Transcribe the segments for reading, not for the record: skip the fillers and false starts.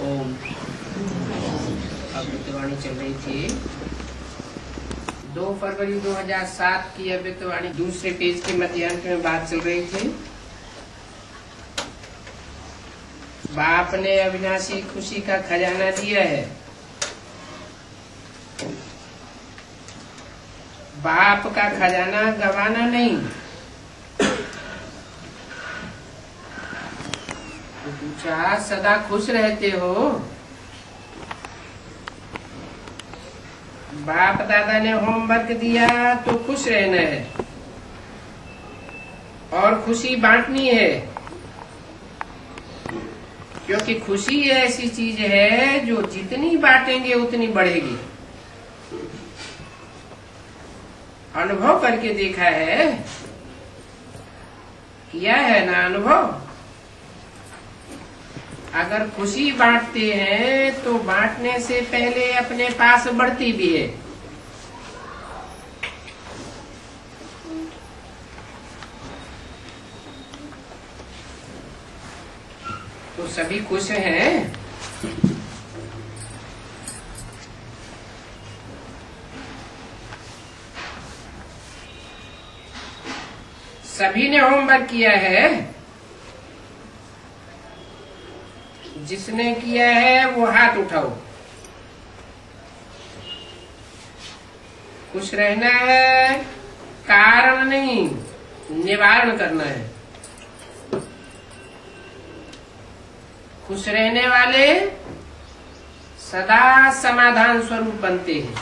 ओम। अमृतवाणी चल रही थी 2 फरवरी 2007 की अमृतवाणी दूसरे पेज के मध्यांक में बात चल रही थी। बाप ने अविनाशी खुशी का खजाना दिया है। बाप का खजाना गंवाना नहीं। तो पूछा सदा खुश रहते हो? बाप दादा ने होमवर्क दिया तो खुश रहना है और खुशी बांटनी है, क्योंकि खुशी ऐसी चीज है जो जितनी बांटेंगे उतनी बढ़ेगी। अनुभव करके देखा है, किया है ना अनुभव। अगर खुशी बांटते हैं तो बांटने से पहले अपने पास बढ़ती भी है। तो सभी खुश हैं। सभी ने होमवर्क किया है। जिसने किया है वो हाथ उठाओ। खुश रहना है, कारण नहीं, निवारण करना है। खुश रहने वाले सदा समाधान स्वरूप बनते हैं।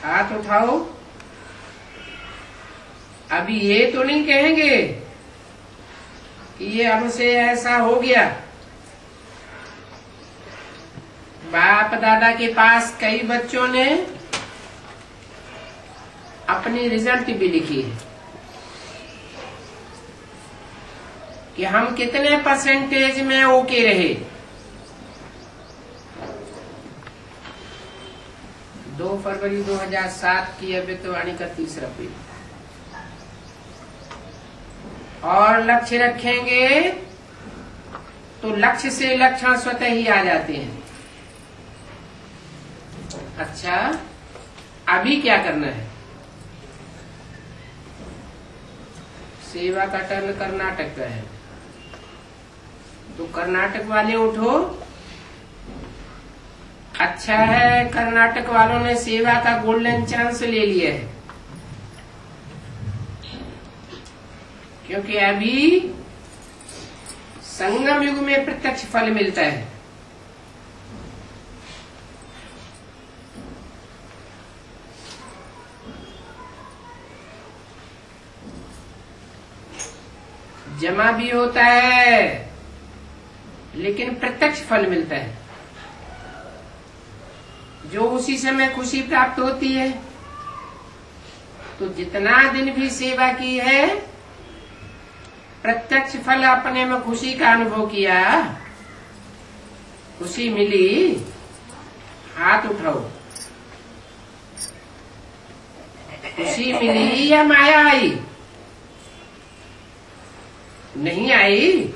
हाथ उठाओ। अभी ये तो नहीं कहेंगे कि ये हमसे ऐसा हो गया। बाप दादा के पास कई बच्चों ने अपनी रिजल्ट भी लिखी है कि हम कितने परसेंटेज में ओके रहे। 2 फरवरी 2007 की अमृतवाणी का तीसरा पेज। और लक्ष्य रखेंगे तो लक्ष्य से लक्षण स्वतः ही आ जाते हैं। अच्छा, अभी क्या करना है? सेवा का टर्न कर्नाटक का है, तो कर्नाटक वाले उठो। अच्छा है, कर्नाटक वालों ने सेवा का गोल्डन चांस ले लिया है, क्योंकि अभी संगम युग में प्रत्यक्ष फल मिलता है। जमा भी होता है लेकिन प्रत्यक्ष फल मिलता है, जो उसी समय खुशी प्राप्त होती है। तो जितना दिन भी सेवा की है, प्रत्यक्ष फल अपने में खुशी का अनुभव किया, खुशी मिली, हाथ उठाओ। खुशी मिली या माया आई? नहीं आई।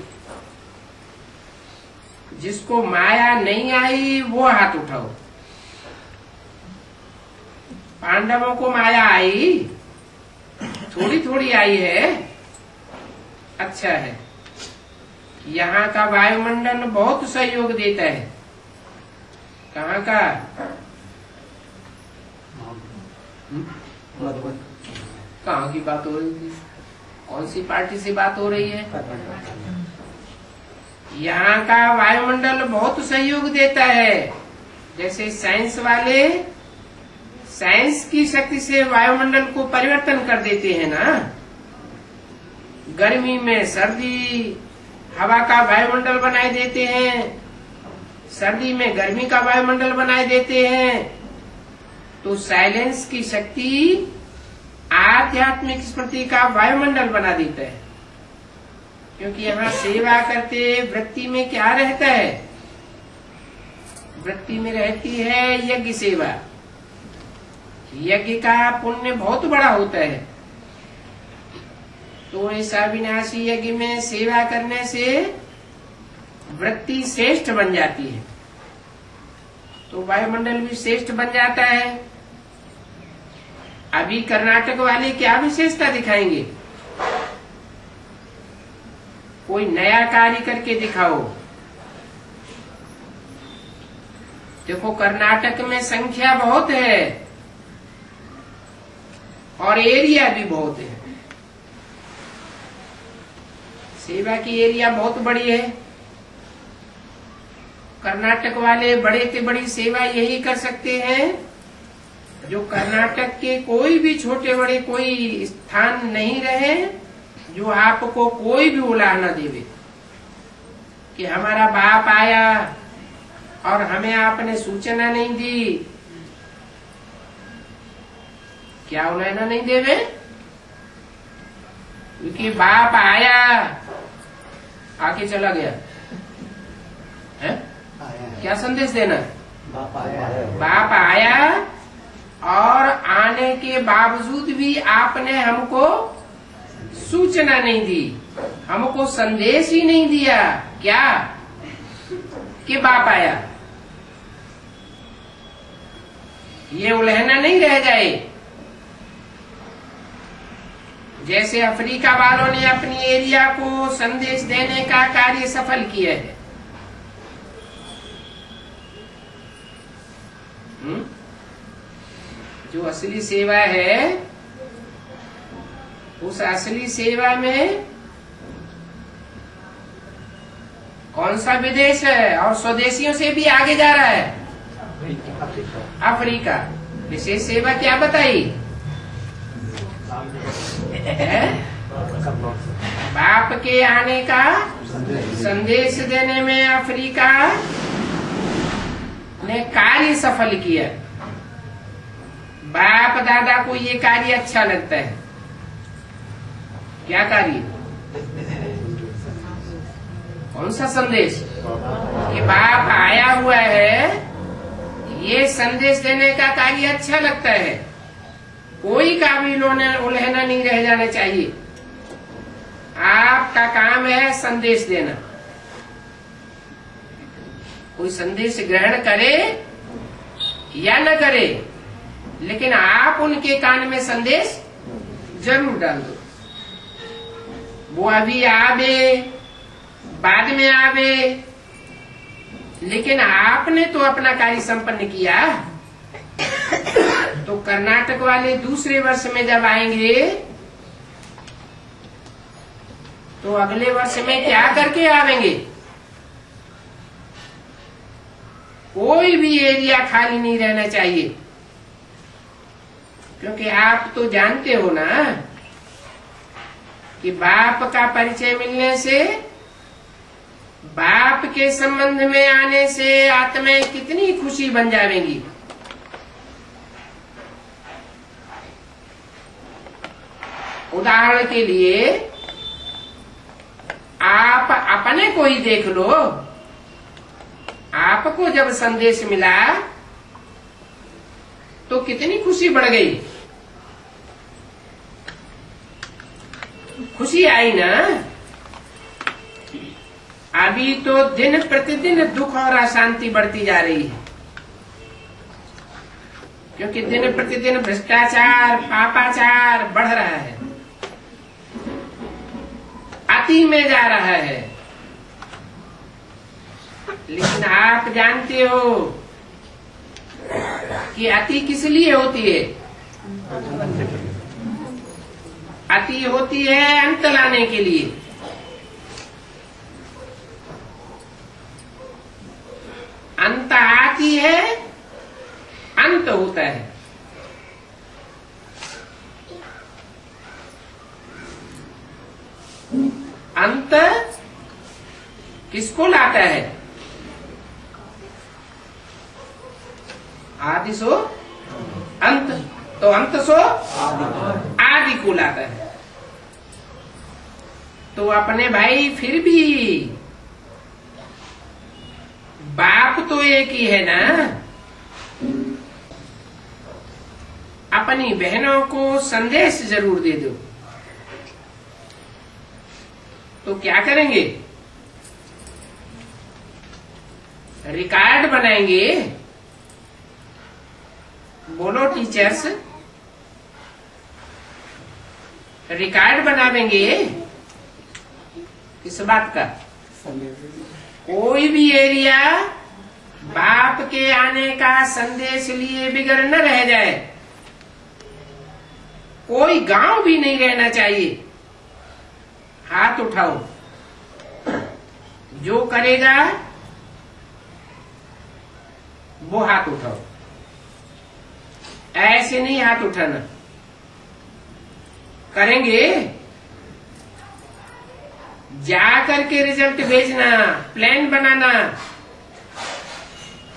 जिसको माया नहीं आई वो हाथ उठाओ। पांडवों को माया आई, थोड़ी थोड़ी आई है। अच्छा है, यहाँ का वायुमंडल बहुत सहयोग देता है। कहाँ का? कहाँ की बात हो रही थी? कौन सी पार्टी से बात हो रही है? यहाँ का वायुमंडल बहुत सहयोग देता है। जैसे साइंस वाले साइंस की शक्ति से वायुमंडल को परिवर्तन कर देते हैं ना। गर्मी में सर्दी हवा का वायुमंडल बनाए देते हैं, सर्दी में गर्मी का वायुमंडल बनाए देते हैं। तो साइलेंस की शक्ति आध्यात्मिक स्मृति का वायुमंडल बना देता है। क्योंकि यहाँ सेवा करते वृत्ति में क्या रहता है? वृत्ति में रहती है यज्ञ सेवा। यज्ञ का पुण्य बहुत बड़ा होता है। तो इस अविनाशी यज्ञ में सेवा करने से वृत्ति श्रेष्ठ बन जाती है, तो वायुमंडल भी श्रेष्ठ बन जाता है। अभी कर्नाटक वाले क्या विशेषता दिखाएंगे? कोई नया कार्य करके दिखाओ। देखो, कर्नाटक में संख्या बहुत है और एरिया भी बहुत है, सेवा की एरिया बहुत बड़ी है। कर्नाटक वाले बड़े से बड़ी सेवा यही कर सकते हैं जो कर्नाटक के कोई भी छोटे बड़े कोई स्थान नहीं रहे जो आपको कोई भी उलाहना देवे कि हमारा बाप आया और हमें आपने सूचना नहीं दी। क्या उलाहना नहीं देवे? क्योंकि बाप आया आके चला गया है? क्या संदेश देना? बाप आया और आने के बावजूद भी आपने हमको सूचना नहीं दी, हमको संदेश ही नहीं दिया। क्या? कि बाप आया। ये उलहना नहीं रह जाए। जैसे अफ्रीका वालों ने अपनी एरिया को संदेश देने का कार्य सफल किया है। जो असली सेवा है, उस असली सेवा में कौन सा विदेश है और स्वदेशियों से भी आगे जा रहा है? अफ्रीका। विशेष सेवा क्या बताई? बाप के आने का संदेश देने में अफ्रीका ने कार्य सफल किया। बाप दादा को ये कार्य अच्छा लगता है। क्या कार्य? कौन सा संदेश? कि बाप आया हुआ है, ये संदेश देने का कार्य अच्छा लगता है। कोई का भी उल्हेना नहीं रह जाना चाहिए। आपका काम है संदेश देना। कोई संदेश ग्रहण करे या न करे, लेकिन आप उनके कान में संदेश जरूर डाल दो। वो अभी आवे, बाद में आवे, लेकिन आपने तो अपना कार्य संपन्न किया। तो कर्नाटक वाले दूसरे वर्ष में जब आएंगे तो अगले वर्ष में क्या करके आवेंगे? कोई भी एरिया खाली नहीं रहना चाहिए, क्योंकि आप तो जानते हो ना कि बाप का परिचय मिलने से, बाप के संबंध में आने से आत्माएं कितनी खुशी बन जाएंगी। उदाहरण के लिए आप अपने को ही देख लो। आपको जब संदेश मिला तो कितनी खुशी बढ़ गई, खुशी आई ना। अभी तो दिन प्रतिदिन दुख और अशांति बढ़ती जा रही है, क्योंकि दिन प्रतिदिन भ्रष्टाचार, पापाचार बढ़ रहा है, अति में जा रहा है। लेकिन आप जानते हो कि अति किस लिए होती है? अति होती है अंत लाने के लिए। अंत आती है, अंत होता है। अंत किसको लाता है? आदि सो अंत, तो अंत सो आदि को लाता है। तो अपने भाई फिर भी बाप तो एक ही है ना। अपनी बहनों को संदेश जरूर दे दो। तो क्या करेंगे? रिकॉर्ड बनाएंगे। बोलो टीचर्स, रिकॉर्ड बनावेंगे किस बात का? कोई भी एरिया बाप के आने का संदेश लिए बिगड़ न रह जाए। कोई गांव भी नहीं रहना चाहिए। हाथ उठाओ, जो करेगा वो हाथ उठाओ। ऐसे नहीं हाथ उठाना। करेंगे, जा करके रिजल्ट भेजना, प्लान बनाना,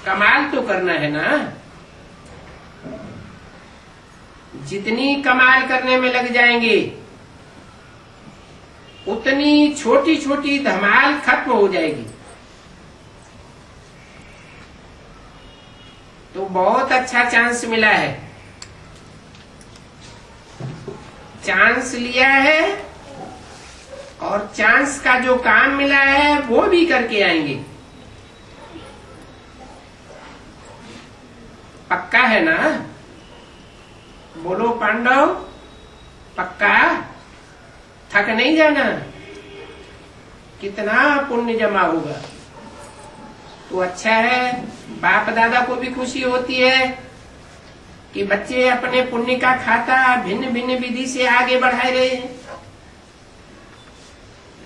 कमाल तो करना है ना। जितनी कमाल करने में लग जाएंगे उतनी छोटी छोटी धमाल खत्म हो जाएगी। तो बहुत अच्छा चांस मिला है, चांस लिया है और चांस का जो काम मिला है वो भी करके आएंगे। पक्का है ना? बोलो पांडव, पक्का? थक नहीं जाना। कितना पुण्य जमा होगा तो अच्छा है। बाप दादा को भी खुशी होती है कि बच्चे अपने पुण्य का खाता भिन्न भिन्न विधि से आगे बढ़ा रहे हैं।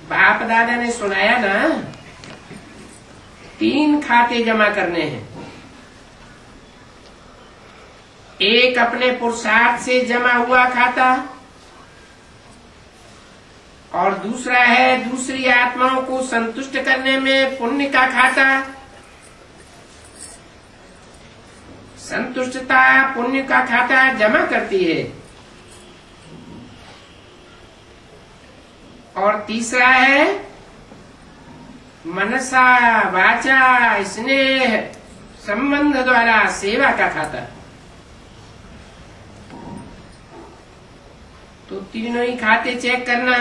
बाप दादा ने सुनाया ना, 3 खाते जमा करने हैं। एक अपने पुरुषार्थ से जमा हुआ खाता और दूसरा है दूसरी आत्माओं को संतुष्ट करने में पुण्य का खाता। संतुष्टता पुण्य का खाता जमा करती है। और तीसरा है मनसा वाचा स्नेह संबंध द्वारा सेवा का खाता। तो तीनों ही खाते चेक करना।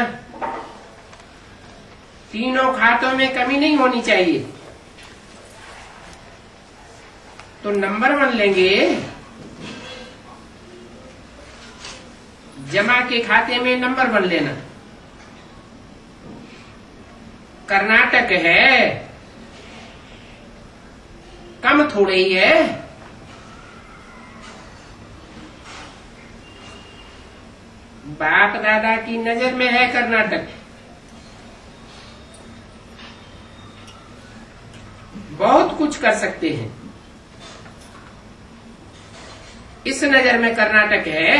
तीनों खातों में कमी नहीं होनी चाहिए। तो नंबर 1 लेंगे, जमा के खाते में नंबर 1 लेना। कर्नाटक है, कम थोड़े ही है। बाप दादा की नजर में है कर्नाटक। बहुत कुछ कर सकते हैं। इस नजर में कर्नाटक है।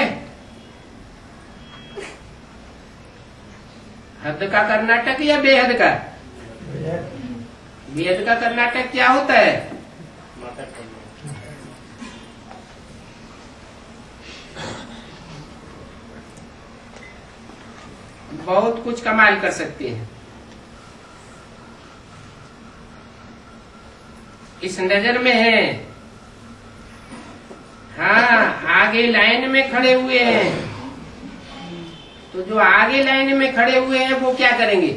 हद का कर्नाटक या बेहद का? बेहद का कर्नाटक क्या होता है? बहुत कुछ कमाल कर सकते हैं। इस नजर में है। हाँ, आगे लाइन में खड़े हुए हैं। तो जो आगे लाइन में खड़े हुए हैं वो क्या करेंगे?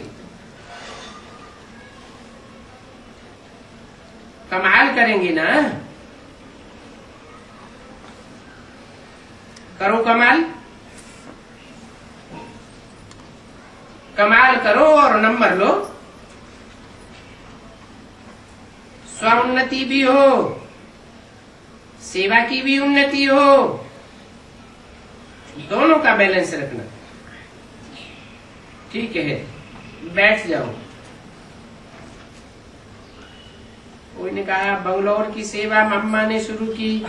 कमाल करेंगे ना। करो कमाल, कमाल करो और नंबर लो। स्वउन्नति भी हो, सेवा की भी उन्नति हो, दोनों का बैलेंस रखना। ठीक है, बैठ जाओ। कोई ने कहा बंगलौर की सेवा मम्मा ने शुरू की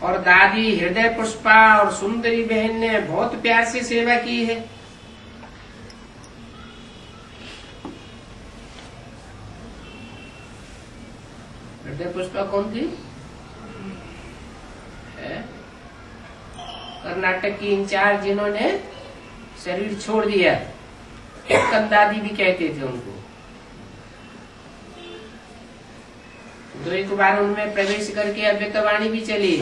और दादी हृदय पुष्पा और सुंदरी बहन ने बहुत प्यार से सेवा की है। हृदय पुष्पा कौन थी? कर्नाटक की इंचार्ज जिन्होंने शरीर छोड़ दिया, दादी भी कहते थे उनको। तो एक बार उनमें प्रवेश करके अव्यक्तवाणी भी चली।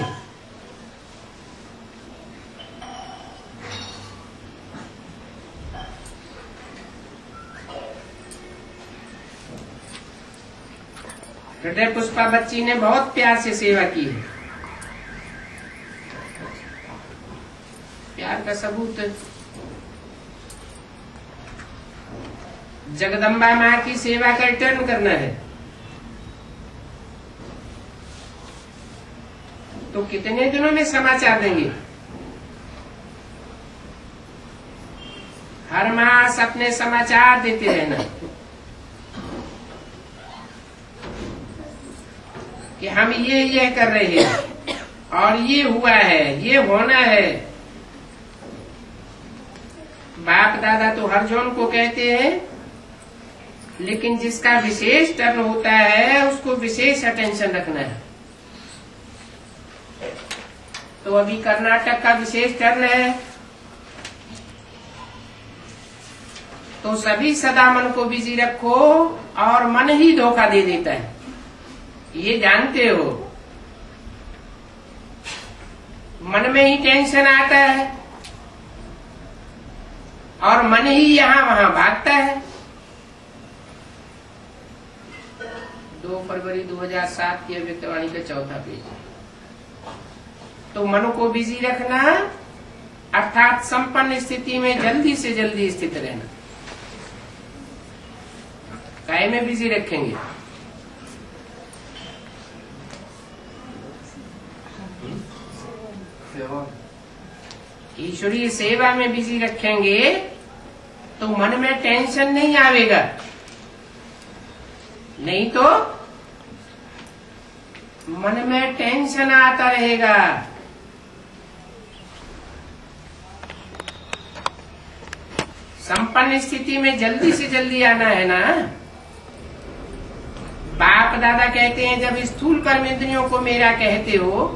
हृदय पुष्पा बच्ची ने बहुत प्यार से सेवा की है। प्यार का सबूत जगदम्बा माँ की सेवा का रिटर्न करना है। तो कितने दिनों में समाचार देंगे? हर मास अपने समाचार देते रहना कि हम ये कर रहे हैं और ये हुआ है, ये होना है। बाप दादा तो हर जौन को कहते हैं, लेकिन जिसका विशेष टर्न होता है उसको विशेष अटेंशन रखना है। तो अभी कर्नाटक का विशेष टर्न है, तो सभी सदा मन को बिजी रखो और मन ही धोखा दे देता है, ये जानते हो। मन में ही टेंशन आता है और मन ही यहाँ वहां भागता है। 2 फरवरी 2007 की अव्यक्तवाणी का 4था पेज। तो मन को बिजी रखना अर्थात संपन्न स्थिति में जल्दी से जल्दी स्थित रहना। काय में बिजी रखेंगे? ईश्वरीय सेवा में बिजी रखेंगे तो मन में टेंशन नहीं आवेगा, नहीं तो मन में टेंशन आता रहेगा। संपन्न स्थिति में जल्दी से जल्दी आना है ना। बाप दादा कहते हैं जब स्थूल कर्म इंद्रियों को मेरा कहते हो,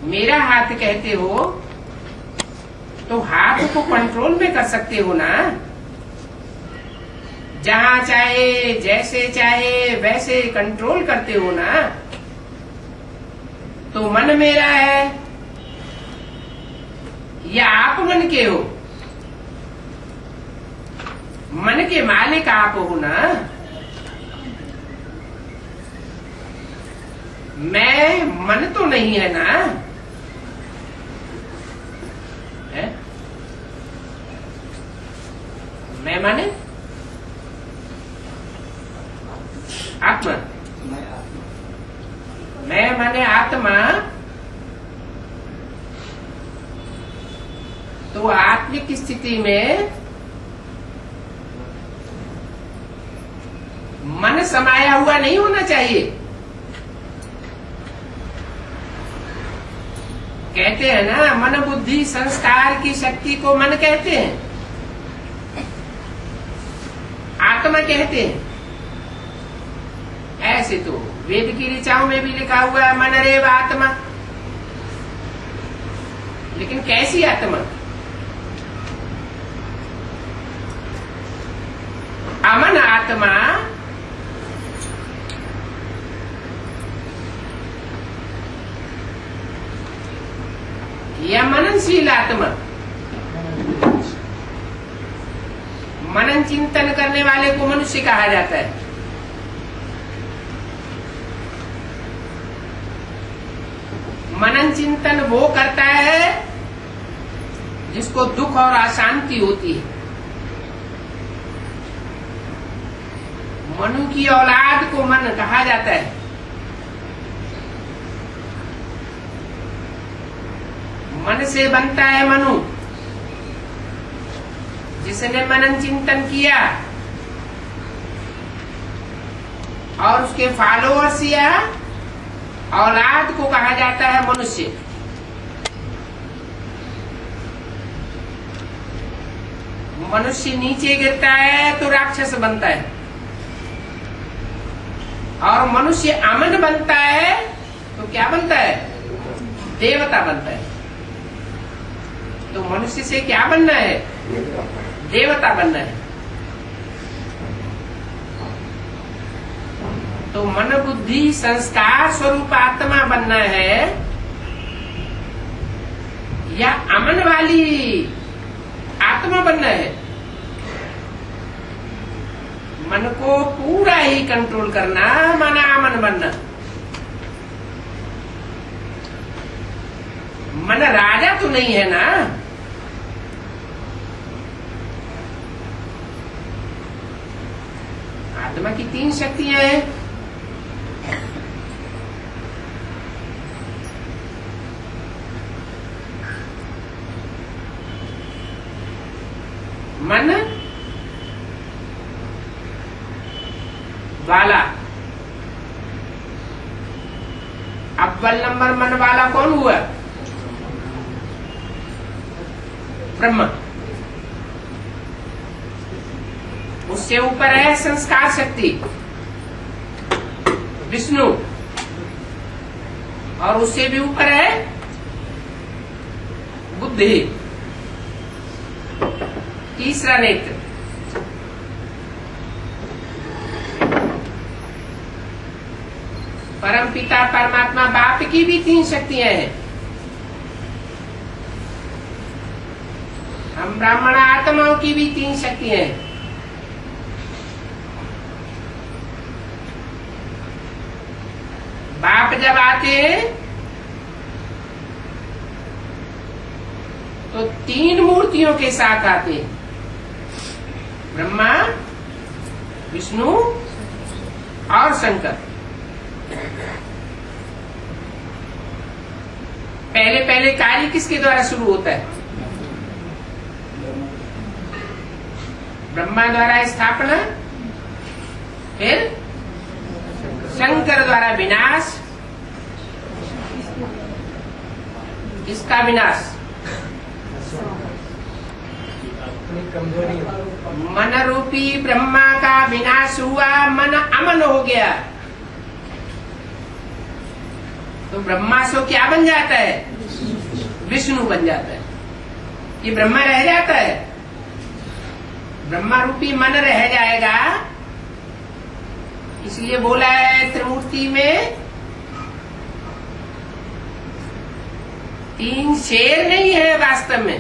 मेरा हाथ कहते हो, तो हाथ को कंट्रोल में कर सकते हो ना। जहां चाहे जैसे चाहे वैसे कंट्रोल करते हो ना। तो मन मेरा है या आप मन के हो? मन के मालिक आप हो ना। मैं मन तो नहीं है ना, है? मैं माने आत्मा, मैं माने आत्मा। तो आत्मिक स्थिति में मन समाया हुआ नहीं होना चाहिए। कहते हैं ना मन बुद्धि संस्कार की शक्ति को मन कहते हैं, आत्मा कहते हैं। ऐसे तो वेद की ऋचाओं में भी लिखा हुआ है मन रेव आत्मा। लेकिन कैसी आत्मा? अमन आत्मा या मननशील आत्मा? मनन चिंतन करने वाले को मनुष्य कहा जाता है। मनन चिंतन वो करता है जिसको दुख और अशांति होती है। मनु की औलाद को मन कहा जाता है। मन से बनता है मनु। जिसने मनन चिंतन किया और उसके फॉलोअर्स या औलाद को कहा जाता है मनुष्य। मनुष्य नीचे गिरता है तो राक्षस बनता है, और मनुष्य अमन बनता है तो क्या बनता है? देवता बनता है। तो मनुष्य से क्या बनना है? देवता बनना है। तो मन बुद्धि संस्कार स्वरूप आत्मा बनना है या अमन वाली आत्मा बनना है? मन को पूरा ही कंट्रोल करना, मन आमन बनना। मन राजा तो नहीं है ना। आत्मा की 3 शक्तियां हैं। मन वाला, अव्वल नंबर मन वाला कौन हुआ? ब्रह्मा। उससे ऊपर है संस्कार शक्ति विष्णु, और उससे भी ऊपर है बुद्धि, तीसरा नेत्र। परम पिता परमात्मा बाप की भी 3 शक्तियां हैं। हम ब्राह्मण आत्माओं की भी 3 शक्तियां हैं। बाप जब आते तो 3 मूर्तियों के साथ आते, ब्रह्मा, विष्णु और शंकर। पहले कार्य किसके द्वारा शुरू होता है? ब्रह्मा द्वारा स्थापना, फिर शंकर द्वारा विनाश। किसका विनाश? मन रूपी ब्रह्मा का विनाश हुआ, मन अमन हो गया तो ब्रह्मा से क्या बन जाता है? विष्णु बन जाता है। ये ब्रह्मा रह जाता है, ब्रह्मा रूपी मन रह जाएगा। इसलिए बोला है त्रिमूर्ति में 3 शेर नहीं है, वास्तव में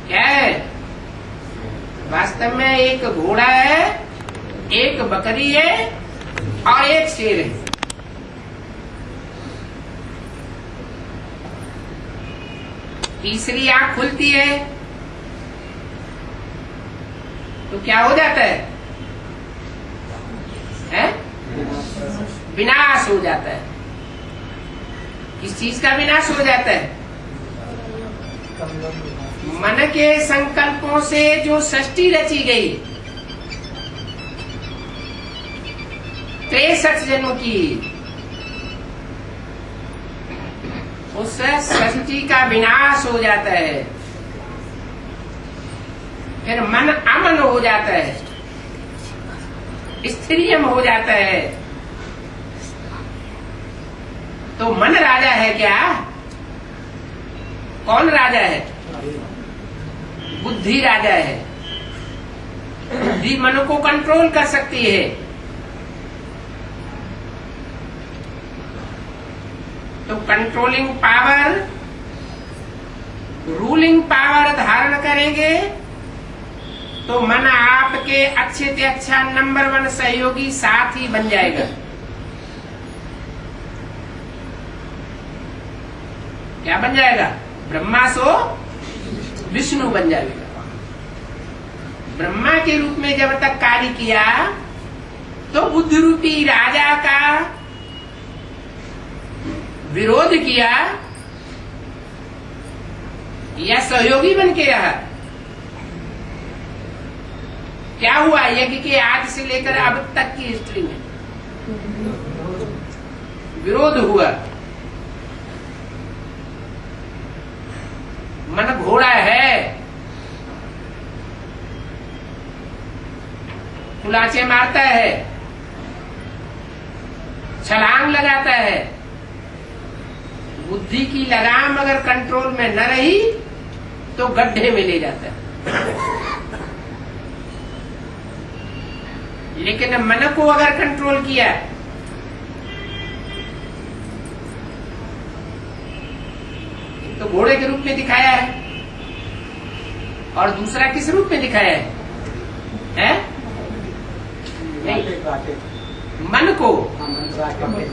क्या है? वास्तव में एक घोड़ा है, एक बकरी है और एक शेर है। तीसरी आंख खुलती है तो क्या हो जाता है? विनाश हो जाता है। किस चीज का विनाश हो जाता है? मन के संकल्पों से जो सृष्टि रची गई 63 जन्म की, उस सृष्टि का विनाश हो जाता है। फिर मन अमन हो जाता है, स्थिरियम हो जाता है। तो मन राजा है क्या? कौन राजा है? बुद्धि राजा है। बुद्धि मन को कंट्रोल कर सकती है। तो कंट्रोलिंग पावर, रूलिंग पावर धारण करेंगे तो मन आपके अच्छे से अच्छा नंबर 1 सहयोगी साथी बन जाएगा। क्या बन जाएगा? ब्रह्मा सो विष्णु बन जाएगा। ब्रह्मा के रूप में जब तक कार्य किया तो बुद्धि रूपी राजा का विरोध किया या सहयोगी बन के रहा। क्या हुआ? यज्ञ के आज से लेकर अब तक की हिस्ट्री में विरोध हुआ। मन घोड़ा है, कुलाचे मारता है, छलांग लगाता है। बुद्धि की लगाम अगर कंट्रोल में न रही तो गड्ढे में ले जाता है। लेकिन मन को अगर कंट्रोल किया तो घोड़े के रूप में दिखाया है, और दूसरा किस रूप में दिखाया है? मन को, राकेट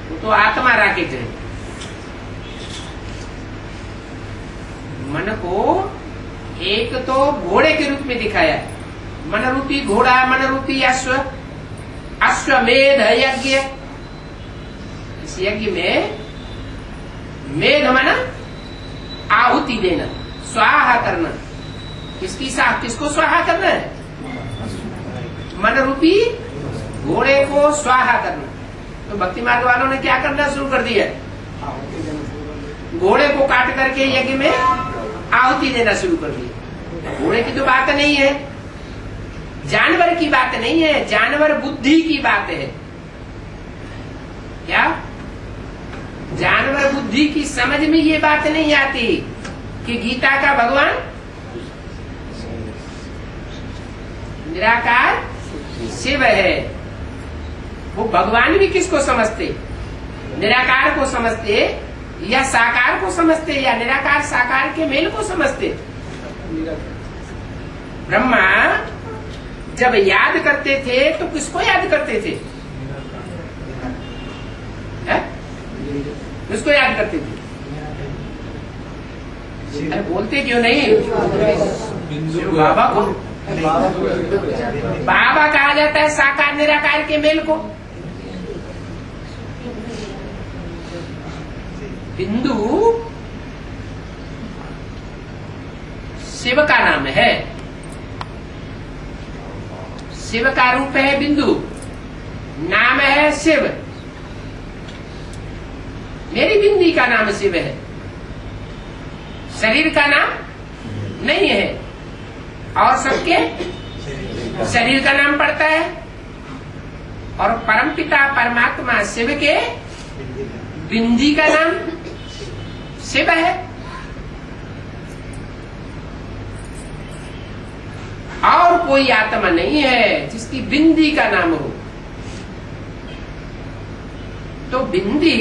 वो तो आत्मा राकेट है। मन को एक तो घोड़े के रूप में दिखाया, मन रूपी घोड़ा, मन रूपी अश्व, अश्वमेध यज्ञ। इस यज्ञ में मेध मना आहुति देना, स्वाहा करना। किसको स्वाहा करना है? मन रूपी घोड़े को स्वाहा करना। तो भक्ति मार्ग वालों ने क्या करना शुरू कर दिया? घोड़े को काट करके यज्ञ में आहुति देना शुरू कर दिया। घोड़े की तो बात नहीं है, जानवर की बात नहीं है, जानवर बुद्धि की बात है। क्या जानवर बुद्धि की समझ में ये बात नहीं आती कि गीता का भगवान निराकार शिव है। वो भगवान भी किसको समझते? निराकार को समझते, या साकार को समझते, या निराकार साकार के मेल को समझते? ब्रह्मा जब याद करते थे तो किसको याद करते थे? किसको याद करते थे? अरे बोलते क्यों नहीं? बाबा को। बाबा कहा जाता है साकार निराकार के मेल को। बिंदु शिव का नाम है, शिव का रूप है बिंदु, नाम है शिव। मेरी बिंदी का नाम शिव है, शरीर का नाम नहीं है। और सबके शरीर का नाम पड़ता है। और परमपिता परमात्मा शिव के बिंदी का नाम शिव है। और कोई आत्मा नहीं है जिसकी बिंदी का नाम हो। तो बिंदी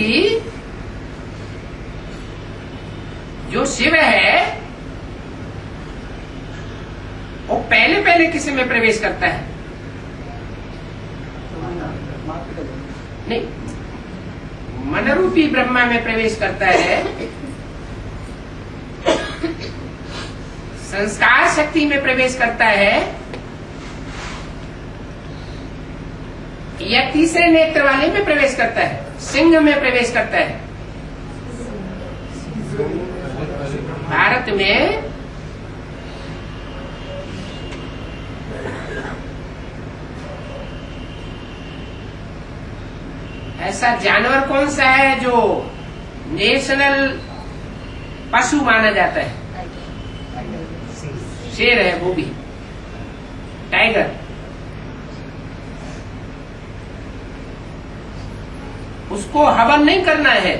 जो शिव है वो पहले पहले किसी में प्रवेश करता है? नहीं, मन रूपी ब्रह्मा में प्रवेश करता है, संस्कार शक्ति में प्रवेश करता है, या तीसरे नेत्र वाले में प्रवेश करता है, सिंह में प्रवेश करता है। भारत में ऐसा जानवर कौन सा है जो नेशनल पशु माना जाता है? शेर है, वो भी टाइगर। उसको हवन नहीं करना है,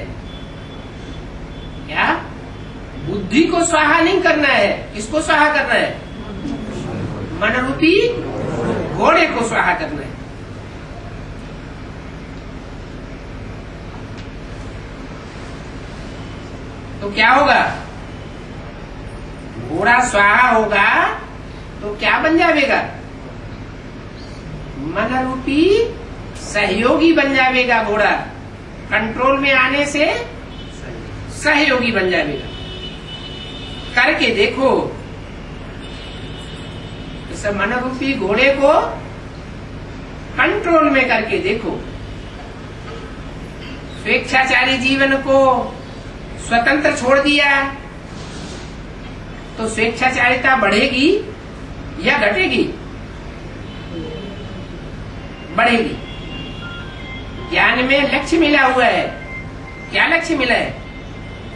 क्या बुद्धि को स्वाहा नहीं करना है, किसको स्वाहा करना है? मन रूपी घोड़े को स्वाहा करना है। तो क्या होगा? घोड़ा स्वाहा होगा तो क्या बन जाएगा? मन रूपी सहयोगी बन जाएगा। घोड़ा कंट्रोल में आने से सहयोगी बन जाएगा। करके देखो, इस मन रूपी घोड़े को कंट्रोल में करके देखो। स्वेच्छाचारी जीवन को स्वतंत्र छोड़ दिया तो स्वेच्छाचारिता बढ़ेगी या घटेगी? बढ़ेगी। ज्ञान में लक्ष्य मिला हुआ है। क्या लक्ष्य मिला है?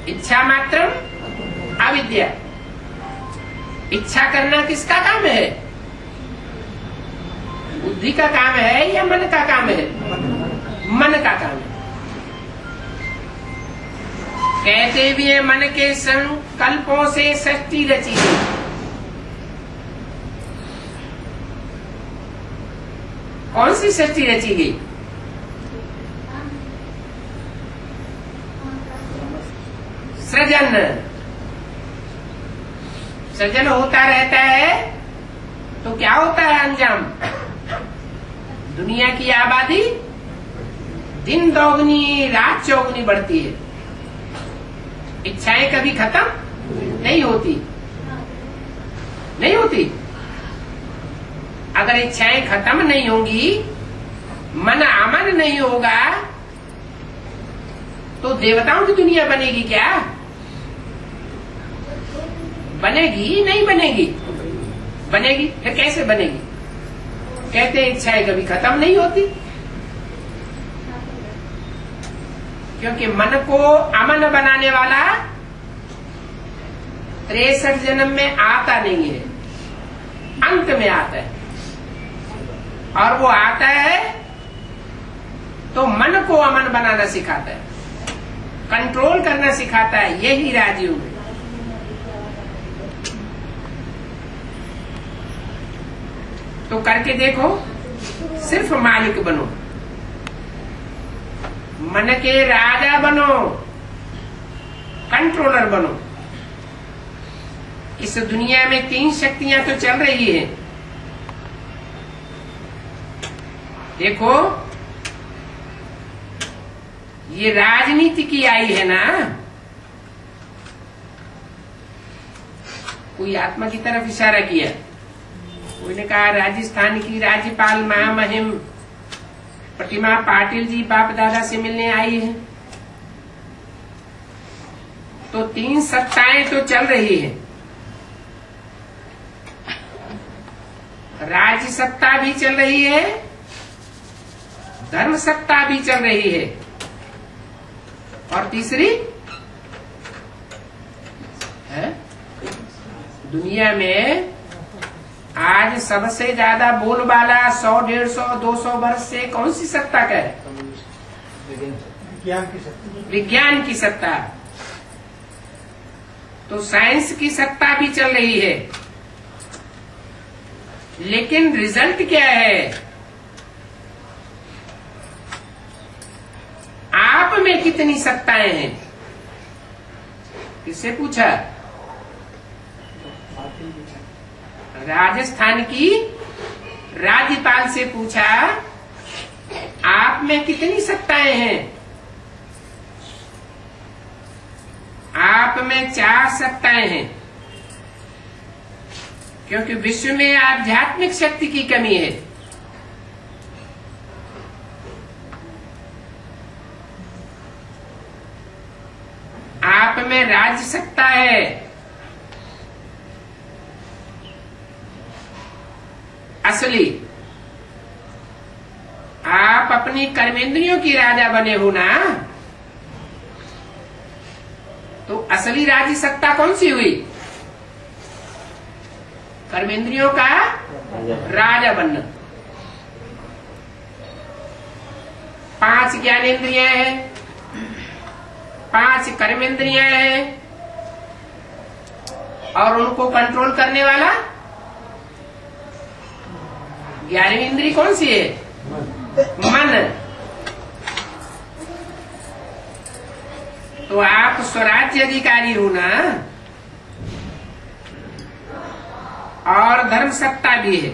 इच्छा मात्र अविद्या। इच्छा करना किसका काम है? बुद्धि का काम है या मन का काम है? मन का काम है। कहते भी है मन के संकल्पों से सृष्टि रची गई। कौन सी सृष्टि रची गई? सृजन। सृजन होता रहता है तो क्या होता है अंजाम? दुनिया की आबादी दिन दोगुनी रात चौगुनी बढ़ती है, इच्छाएं कभी खत्म नहीं होती, नहीं होती। अगर इच्छाएं खत्म नहीं होंगी, मन अमन नहीं होगा, तो देवताओं की दुनिया बनेगी क्या? बनेगी नहीं बनेगी? बनेगी। फिर कैसे बनेगी? कहते हैं इच्छाएं कभी खत्म नहीं होती, क्योंकि मन को अमन बनाने वाला 63 जन्म में आता नहीं है, अंत में आता है। और वो आता है तो मन को अमन बनाना सिखाता है, कंट्रोल करना सिखाता है। यही राजयोग है। तो करके देखो, सिर्फ मालिक बनो, मन के राजा बनो, कंट्रोलर बनो। इस दुनिया में 3 शक्तियां तो चल रही है। देखो, ये राजनीति की आई है ना, कोई आत्मा की तरफ इशारा किया। कोई ने कहा राजस्थान की राज्यपाल महामहिम प्रतिमा पाटिल जी बाप दादा से मिलने आई है। तो 3 सत्ताएं तो चल रही है। राज्य सत्ता भी चल रही है, धर्म सत्ता भी चल रही है, और तीसरी है दुनिया में आज सबसे ज्यादा बोलबाला 100, 150, 200 वर्ष से कौन सी सत्ता का है? विज्ञान की सत्ता। तो साइंस की सत्ता भी चल रही है, लेकिन रिजल्ट क्या है? आप में कितनी सत्ताएं हैं? किससे पूछा? राजस्थान की राज्यपाल से पूछा, आप में कितनी सत्ताएं हैं? आप में 4 सत्ताएं हैं, क्योंकि विश्व में आध्यात्मिक शक्ति की कमी है। आप में राज्य सत्ता है, असली। आप अपनी कर्मेंद्रियों की राजा बने हो ना, तो असली राज्य सत्ता कौन सी हुई? कर्मेंद्रियों का राजा बनना। 5 ज्ञानेंद्रियां हैं, 5 कर्मेंद्रियां हैं, और उनको कंट्रोल करने वाला 11वीं इंद्री कौन सी है? मन। तो आप स्वराज्य अधिकारी हो ना, और धर्म सत्ता भी है।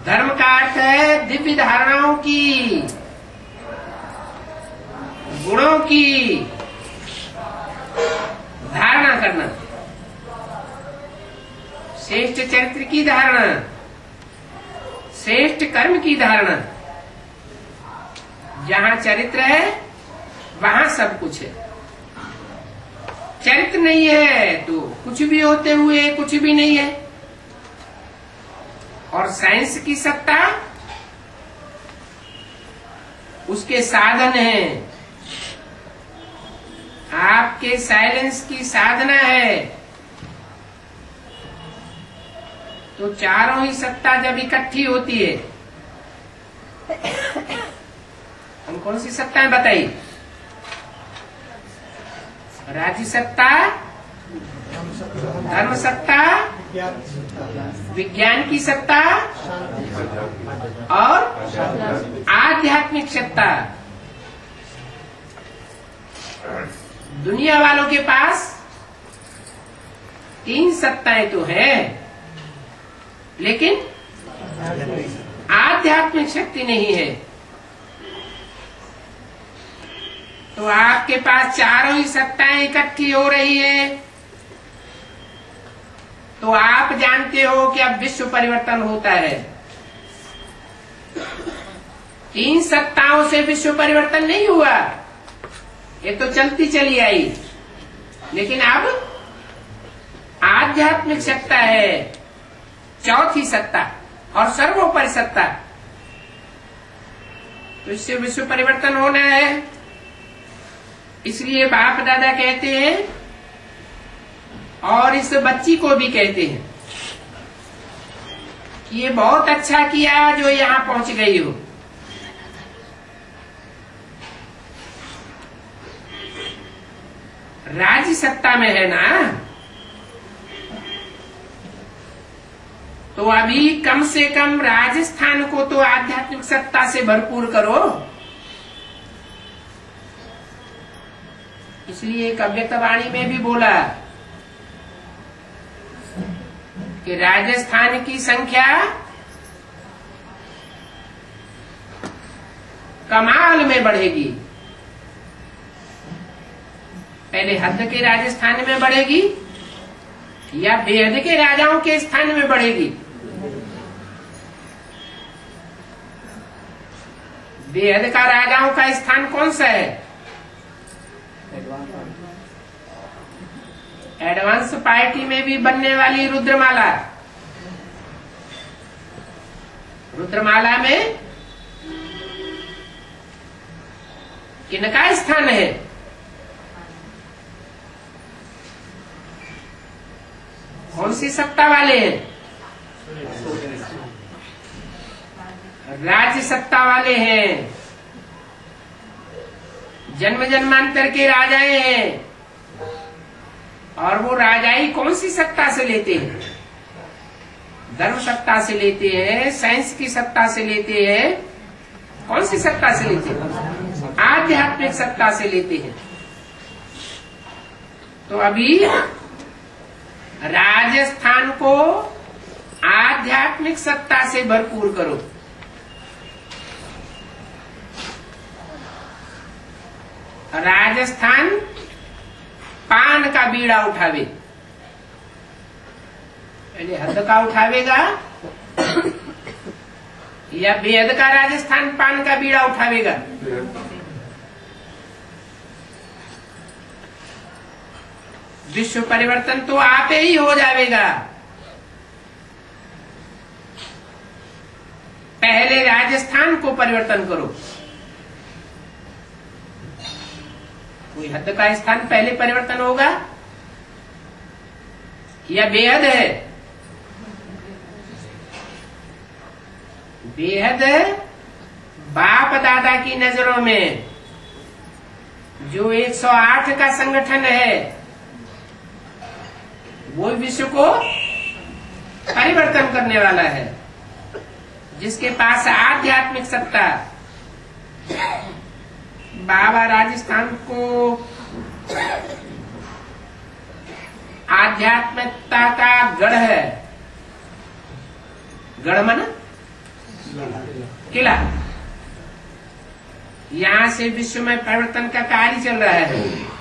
धर्म का अर्थ है दिव्य धारणाओं की, गुणों की धारणा करना, श्रेष्ठ चरित्र की धारणा, श्रेष्ठ कर्म की धारणा। जहां चरित्र है वहां सब कुछ है। चरित्र नहीं है तो कुछ भी होते हुए कुछ भी नहीं है। और साइंस की सत्ता उसके साधन है, आपके साइलेंस की साधना है। तो चारों ही सत्ता जब इकट्ठी होती है, हम कौन सी सत्ताएं बताई? राज्य सत्ता, धर्म सत्ता, विज्ञान की सत्ता और आध्यात्मिक सत्ता। दुनिया वालों के पास 3 सत्ताएं तो हैं, लेकिन आध्यात्मिक शक्ति नहीं है। तो आपके पास चारों ही सत्ताएं इकट्ठी हो रही है, तो आप जानते हो कि अब विश्व परिवर्तन होता है। तीन सत्ताओं से विश्व परिवर्तन नहीं हुआ, ये तो चलती चली आई, लेकिन अब आध्यात्मिक सत्ता है, चौथी सत्ता और सर्वोपरि सत्ता, तो इससे विश्व परिवर्तन होना है। इसलिए बाप दादा कहते हैं और इस बच्ची को भी कहते हैं कि ये बहुत अच्छा किया जो यहाँ पहुंच गई हो। राज्य सत्ता में है ना, तो अभी कम से कम राजस्थान को तो आध्यात्मिक सत्ता से भरपूर करो। इसलिए एक अव्यक्तवाणी में भी बोला कि राजस्थान की संख्या कमाल में बढ़ेगी। पहले हद के राजस्थान में बढ़ेगी या बेहद के राजाओं के स्थान में बढ़ेगी? बेहद का राजाओं का स्थान कौन सा है? एडवांस पार्टी में भी बनने वाली रुद्रमाला। रुद्रमाला में किनका स्थान है? कौन सी सत्ता वाले हैं? राज्य सत्ता वाले हैं, जन्म जन्मांतर के राजाएं हैं। और वो राजाई कौन सी सत्ता से लेते हैं? धर्म सत्ता से लेते हैं, साइंस की सत्ता से लेते हैं। कौन सी सत्ता से लेते हैं? आध्यात्मिक सत्ता से लेते हैं। तो अभी राजस्थान को आध्यात्मिक सत्ता से भरपूर करो। राजस्थान पान का बीड़ा उठावे। पहले हद का उठावेगा या बेहद का राजस्थान पान का बीड़ा उठावेगा? विश्व परिवर्तन तो आपे ही हो जाएगा। पहले राजस्थान को परिवर्तन करो। कोई हद का स्थान पहले परिवर्तन होगा या बेहद है? बेहद बाप दादा की नजरों में जो 108 का संगठन है वो विश्व को परिवर्तन करने वाला है, जिसके पास आध्यात्मिक सत्ता। बाबा राजस्थान को आध्यात्मिकता का गढ़ है। गढ़ माना किला। यहां से विश्व में परिवर्तन का कार्य चल रहा है।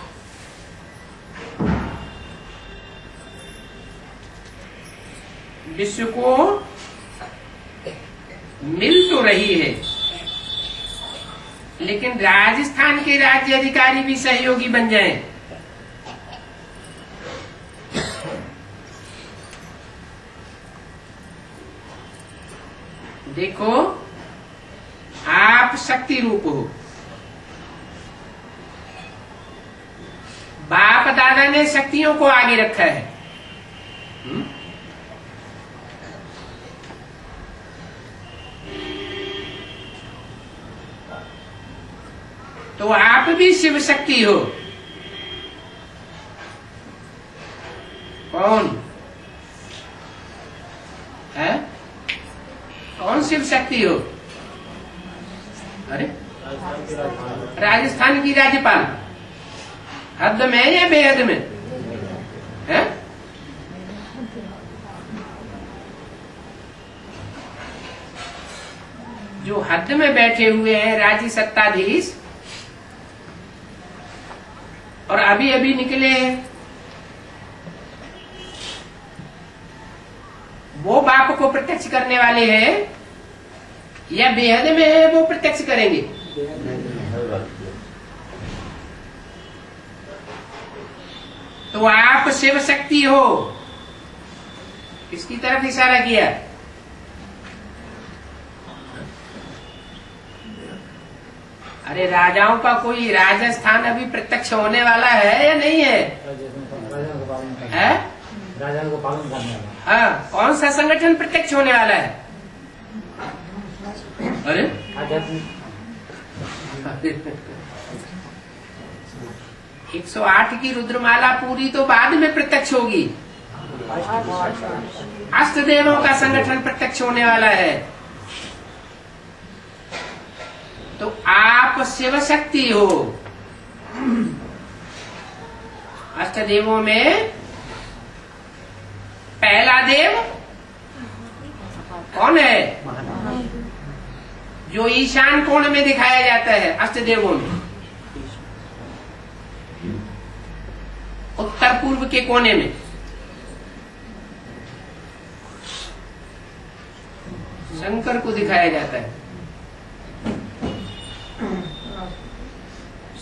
विश्व को मिल तो रही है, लेकिन राजस्थान के राज्य अधिकारी भी सहयोगी बन जाएं। देखो, आप शक्ति रूप हो। बाप दादा ने शक्तियों को आगे रखा है। तो आप भी शिव शक्ति हो। कौन है? कौन शिव शक्ति हो? अरे राजस्थान की राज्यपाल। हद में या बेहद में है? जो हद में बैठे हुए हैं राज्य सत्ताधीश और अभी अभी निकले हैं, वो बाप को प्रत्यक्ष करने वाले हैं या बेहद में है वो प्रत्यक्ष करेंगे? तो आप शिव शक्ति हो। किसकी तरफ इशारा किया? अरे राजाओं का कोई राजस्थान अभी प्रत्यक्ष होने वाला है या नहीं है? राजा को पालन करने वाला। हाँ, कौन सा संगठन प्रत्यक्ष होने वाला है? अरे 108 की रुद्रमाला पूरी तो बाद में प्रत्यक्ष होगी। अष्टदेवों का संगठन प्रत्यक्ष होने वाला है। तो आप शिव शक्ति हो। अष्टदेवों में पहला देव कौन है? जो ईशान कोण में दिखाया जाता है अष्टदेवों में, उत्तर पूर्व के कोने में। शंकर को दिखाया जाता है।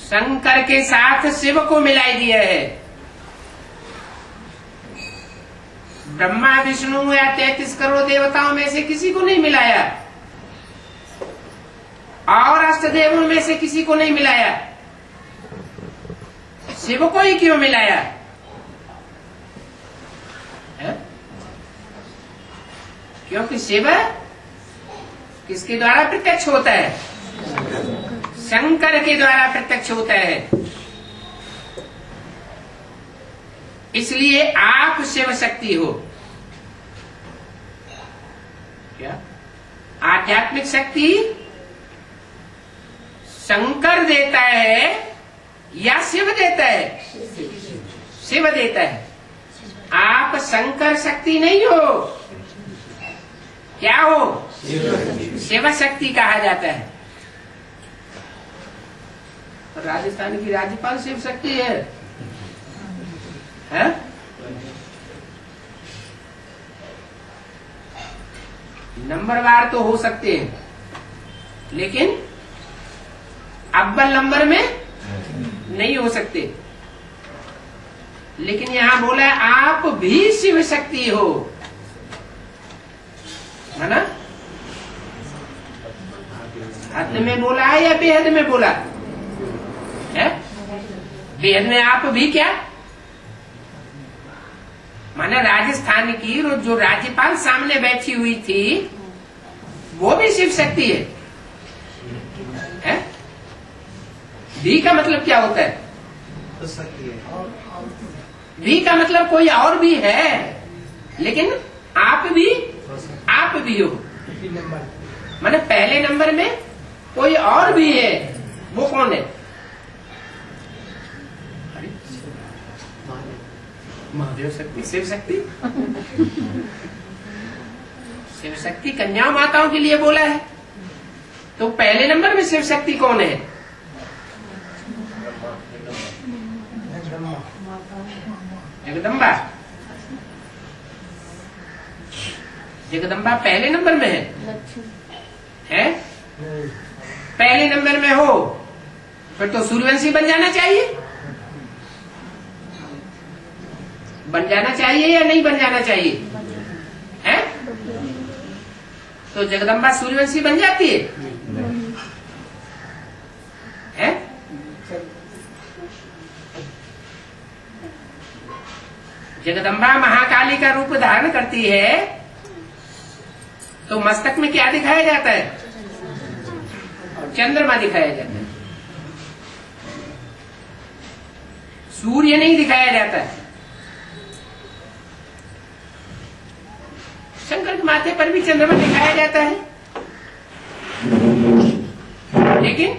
शंकर के साथ शिव को मिलाई दिया है। ब्रह्मा विष्णु या 33 करोड़ देवताओं में से किसी को नहीं मिलाया और अष्टदेवों में से किसी को नहीं मिलाया। शिव को ही क्यों मिलाया है? क्योंकि शिव किसके द्वारा प्रत्यक्ष होता है? शंकर के द्वारा प्रत्यक्ष होता है। इसलिए आप शिव शक्ति हो। क्या आध्यात्मिक शक्ति शंकर देता है या शिव देता है? शिव देता है। आप शंकर शक्ति नहीं हो। क्या हो? शिव शक्ति कहा जाता है। राजस्थान की राज्यपाल शिव शक्ति है? नंबरवार तो हो सकते हैं, लेकिन अव्वल नंबर में नहीं हो सकते। लेकिन यहां बोला आप भी शिव शक्ति हो, है ना? हद में बोला है या बेहद में बोला है? बेहद में आप भी क्या माना? राजस्थान की जो राज्यपाल सामने बैठी हुई थी वो भी शिव शक्ति है? भी का मतलब क्या होता है? भी का मतलब कोई और भी है, लेकिन आप भी हो। माने पहले नंबर में कोई और भी है, वो कौन है? महादेव शक्ति, शिव शक्ति। शिव शक्ति कन्या माताओं के लिए बोला है। तो पहले नंबर में शिव शक्ति कौन है? जगदम्बा। जगदम्बा पहले नंबर में है? पहले नंबर में हो फिर तो सूर्यवंशी बन जाना चाहिए। बन जाना चाहिए या नहीं बन जाना चाहिए? है? तो जगदम्बा सूर्यवंशी बन जाती है? जगदम्बा महाकाली का रूप धारण करती है तो मस्तक में क्या दिखाया जाता है? चंद्रमा दिखाया जाता है, सूर्य नहीं दिखाया जाता है। शंकर के माथे पर भी चंद्रमा दिखाया जाता है, लेकिन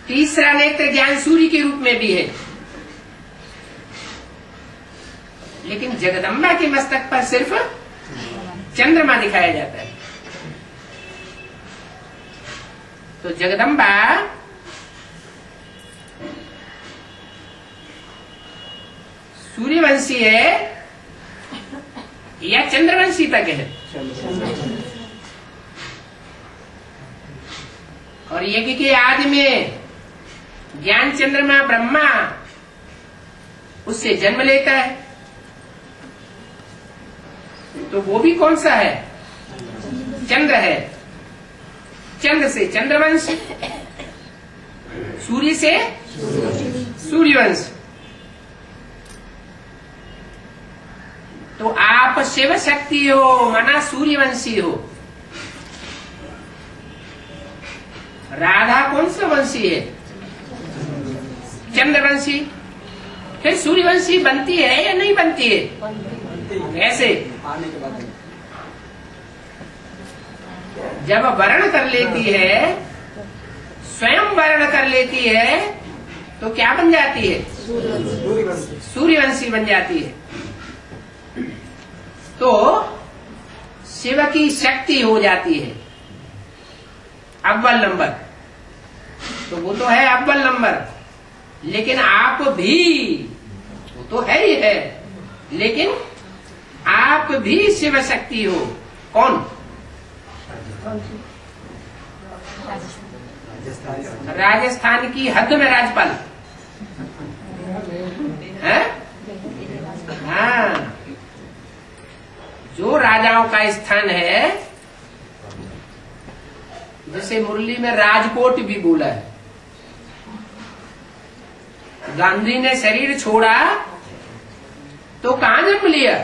तीसरा नेत्र ज्ञान सूर्य के रूप में भी है। लेकिन जगदम्बा के मस्तक पर सिर्फ चंद्रमा दिखाया जाता है। तो जगदम्बा सूर्यवंशी है या चंद्रवंशी तक है? और यज्ञ के आदि में ज्ञान चंद्रमा ब्रह्मा उससे जन्म लेता है, तो वो भी कौन सा है? चंद्र है। चंद्र से चंद्रवंश, सूर्य से सूर्यवंश। तो आप शिव शक्ति हो, माना सूर्यवंशी हो। राधा कौन सा वंशी है? चंद्रवंशी। फिर सूर्यवंशी बनती है या नहीं बनती है? ऐसे जब वर्ण कर लेती है, स्वयं वर्ण कर लेती है, तो क्या बन जाती है? सूर्यवंशी बन जाती है। तो शिव की शक्ति हो जाती है अव्वल नंबर। तो वो तो है अव्वल नंबर, लेकिन आप भी, वो तो है ही है, लेकिन आप भी शिव शक्ति हो। कौन? राजस्थान की हद में राज्यपाल है। हाँ, जो राजाओं का स्थान है, जैसे मुरली में राजकोट भी बोला है। गांधी ने शरीर छोड़ा तो कहां जन्म लिया?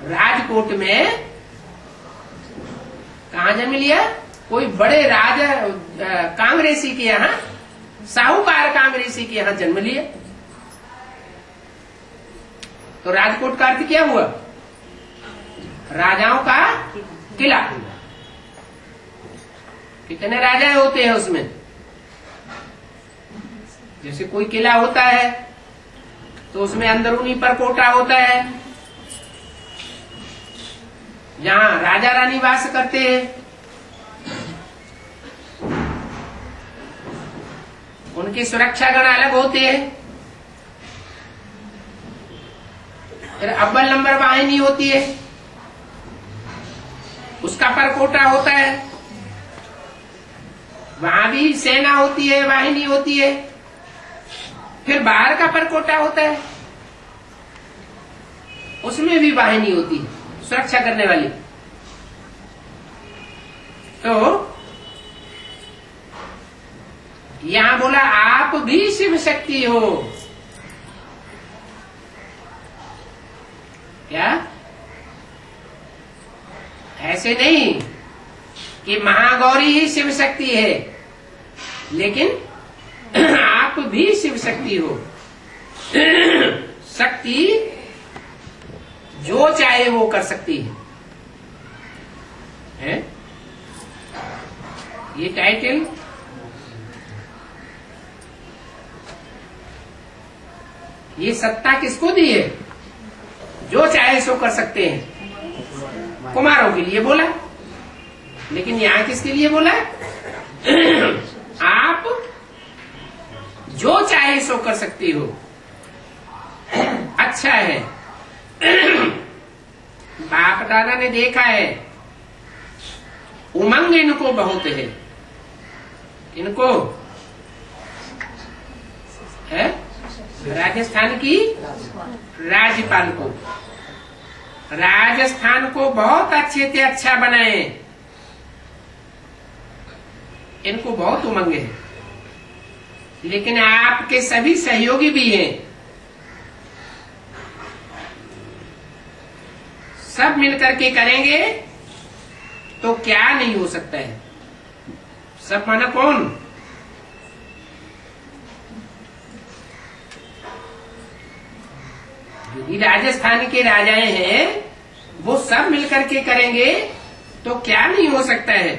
राजकोट में। कहां जन्म लिया? कोई बड़े राजा कांग्रेसी के यहाँ, साहूकार कांग्रेसी के यहाँ जन्म लिया। तो राजकोट का अर्थ क्या हुआ? राजाओं का किला। कितने राजा होते हैं उसमें? जैसे कोई किला होता है तो उसमें अंदरूनी परकोटा होता है, जहां राजा रानी वास करते हैं। उनकी सुरक्षा गण अलग होते हैं। फिर अव्वल नंबर वाहिनी होती है, उसका परकोटा होता है, वहां भी सेना होती है, वाहिनी होती है। फिर बाहर का परकोटा होता है, उसमें भी वाहिनी होती है सुरक्षा करने वाली। तो यहां बोला आप भी शिव शक्ति हो। क्या? ऐसे नहीं कि महागौरी ही शिव शक्ति है, लेकिन आप भी शिव शक्ति हो। शक्ति जो चाहे वो कर सकती है? ये टाइटल ये सत्ता किसको दी है? जो चाहे सो कर सकते हैं। कुमारों के लिए बोला, लेकिन यहां किसके लिए बोला? आप जो चाहे सो कर सकती हो। अच्छा है, बाप दादा ने देखा है, उमंग इनको बहुत है। इनको है राजस्थान की राज्यपाल को, राजस्थान को बहुत अच्छे से अच्छा बनाए। इनको बहुत उमंग है, लेकिन आपके सभी सहयोगी भी हैं। सब मिलकर के करेंगे तो क्या नहीं हो सकता है। सब माना कौन? यदि राजस्थान के राजाएं हैं, वो सब मिलकर के करेंगे तो क्या नहीं हो सकता है।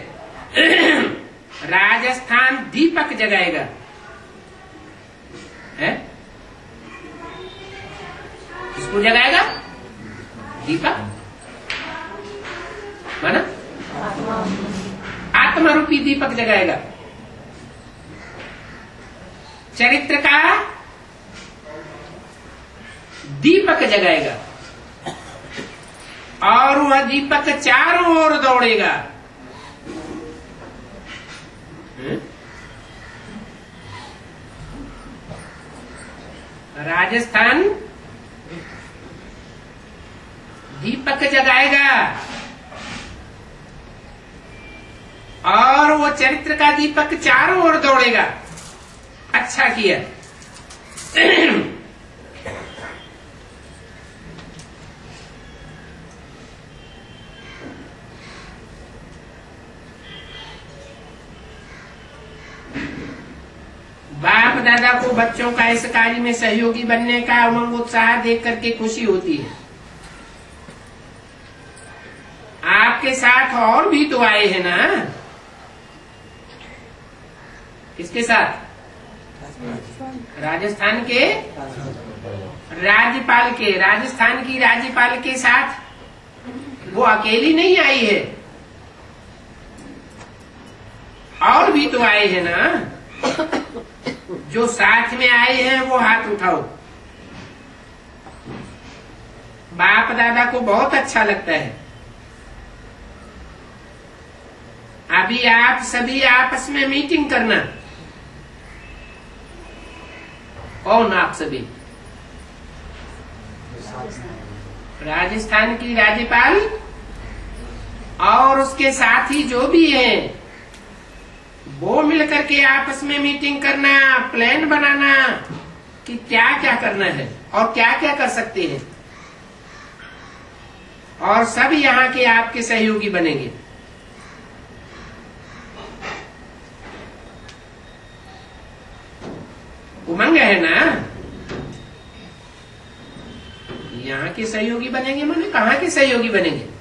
राजस्थान दीपक जगाएगा है। किसको जगाएगा? दीपक माना आत्मा रूपी दीपक जगाएगा, चरित्र का दीपक जगाएगा, और वह दीपक चारों ओर दौड़ेगा। राजस्थान दीपक जगाएगा और वो चरित्र का दीपक चारों ओर दौड़ेगा। अच्छा किया। बाप दादा को बच्चों का इस कार्य में सहयोगी बनने का उमंग उत्साह देख करके खुशी होती है। आपके साथ और भी तो आए हैं ना। किसके साथ? राजस्थान के राज्यपाल के, राजस्थान की राज्यपाल के साथ वो अकेली नहीं आई है, और भी तो आए हैं ना। जो साथ में आए हैं वो हाथ उठाओ। बाप दादा को बहुत अच्छा लगता है। अभी आप सभी आपस में मीटिंग करना। कौन आप सभी? राजस्थान की राज्यपाल और उसके साथी जो भी हैं, वो मिलकर के आपस में मीटिंग करना, प्लान बनाना कि क्या क्या करना है और क्या क्या कर सकते हैं, और सब यहाँ के आपके सहयोगी बनेंगे। उमंग है ना। यहाँ के सहयोगी बनेंगे माने कहाँ के सहयोगी बनेंगे?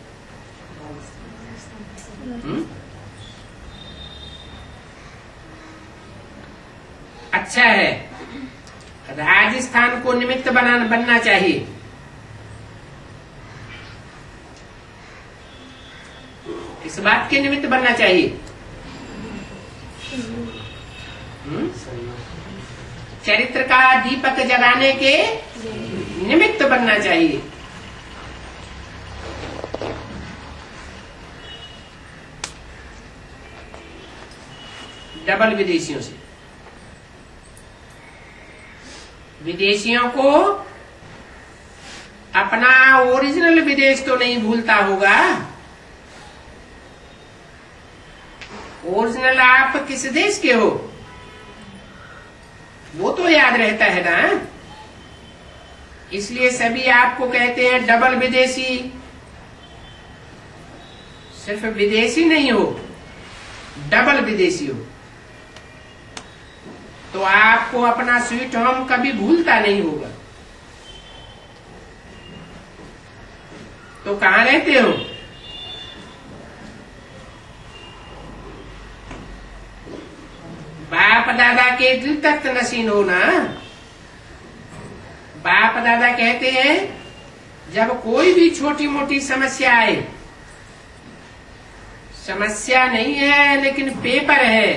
अच्छा है, राजस्थान को निमित्त बनना चाहिए। इस बात के निमित्त बनना चाहिए। चरित्र का दीपक जगाने के निमित्त बनना चाहिए। डबल विदेशियों से। विदेशियों को अपना ओरिजिनल विदेश तो नहीं भूलता होगा। ओरिजिनल आप किस देश के हो वो तो याद रहता है ना। इसलिए सभी आपको कहते हैं डबल विदेशी। सिर्फ विदेशी नहीं हो, डबल विदेशी हो, तो आपको अपना स्वीट होम कभी भूलता नहीं होगा। तो कहाँ रहते हो? बाप दादा के दिल तक नसीन हो ना। बाप दादा कहते हैं जब कोई भी छोटी मोटी समस्या आए, समस्या नहीं है लेकिन पेपर है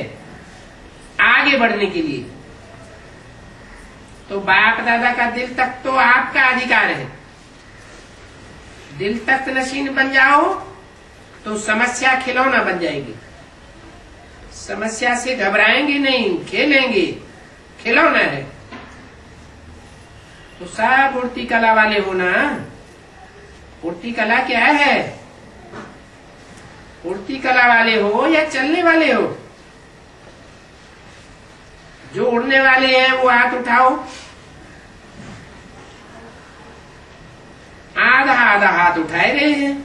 आगे बढ़ने के लिए, तो बाप दादा का दिल तक तो आपका अधिकार है। दिल तक नशीन बन जाओ तो समस्या खिलौना बन जाएगी। समस्या से घबराएंगे नहीं, खेलेंगे, खिलौना है। तो सब उड़ती कला वाले हो ना। उड़ती कला क्या है? उड़ती कला वाले हो या चलने वाले हो? जो उड़ने वाले हैं वो हाथ उठाओ। आधा आधा हाथ उठाए रहे हैं।